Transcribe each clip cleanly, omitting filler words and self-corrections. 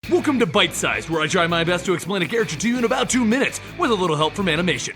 Welcome to Bite Sized, where I try my best to explain a character to you in about 2 minutes, with a little help from animation.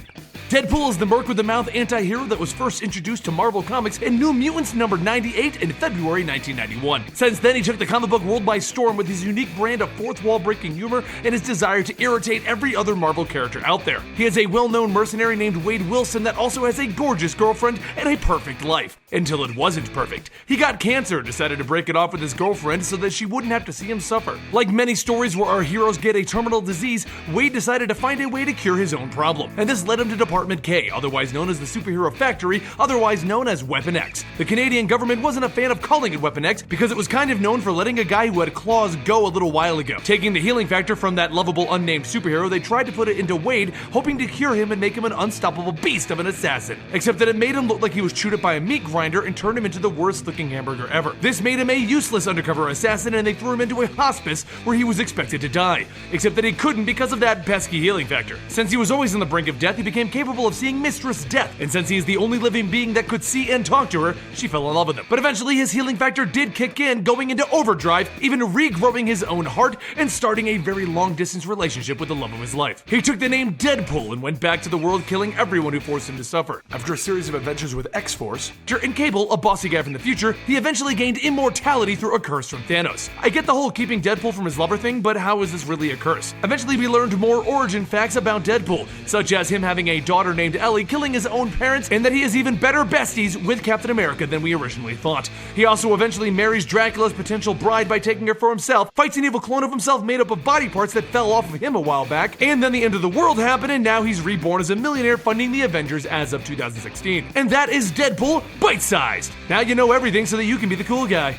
Deadpool is the Merc-with-the-Mouth anti-hero that was first introduced to Marvel Comics in New Mutants number 98 in February 1991. Since then, he took the comic book world by storm with his unique brand of fourth-wall-breaking humor and his desire to irritate every other Marvel character out there. He is a well-known mercenary named Wade Wilson that also has a gorgeous girlfriend and a perfect life. Until it wasn't perfect. He got cancer and decided to break it off with his girlfriend so that she wouldn't have to see him suffer. Like many stories where our heroes get a terminal disease, Wade decided to find a way to cure his own problem. And this led him to Department K, otherwise known as the Superhero Factory, otherwise known as Weapon X. The Canadian government wasn't a fan of calling it Weapon X because it was kind of known for letting a guy who had claws go a little while ago. Taking the healing factor from that lovable unnamed superhero, they tried to put it into Wade, hoping to cure him and make him an unstoppable beast of an assassin. Except that it made him look like he was chewed up by a meat grinder and turned him into the worst looking hamburger ever. This made him a useless undercover assassin and they threw him into a hospice where he was expected to die. Except that he couldn't because of that pesky healing factor. Since he was always on the brink of death, he became capable of seeing Mistress Death, and since he is the only living being that could see and talk to her, she fell in love with him. But eventually his healing factor did kick in, going into overdrive, even regrowing his own heart and starting a very long distance relationship with the love of his life. He took the name Deadpool and went back to the world killing everyone who forced him to suffer. After a series of adventures with X-Force, and Cable, a bossy guy from the future, he eventually gained immortality through a curse from Thanos. I get the whole keeping Deadpool from his lover thing, but how is this really a curse? Eventually we learned more origin facts about Deadpool, such as him having a daughter named Ellie, killing his own parents, and that he is even better besties with Captain America than we originally thought. He also eventually marries Dracula's potential bride by taking her for himself, fights an evil clone of himself made up of body parts that fell off of him a while back, and then the end of the world happened and now he's reborn as a millionaire funding the Avengers as of 2016. And that is Deadpool Bite-Sized! Now you know everything so that you can be the cool guy.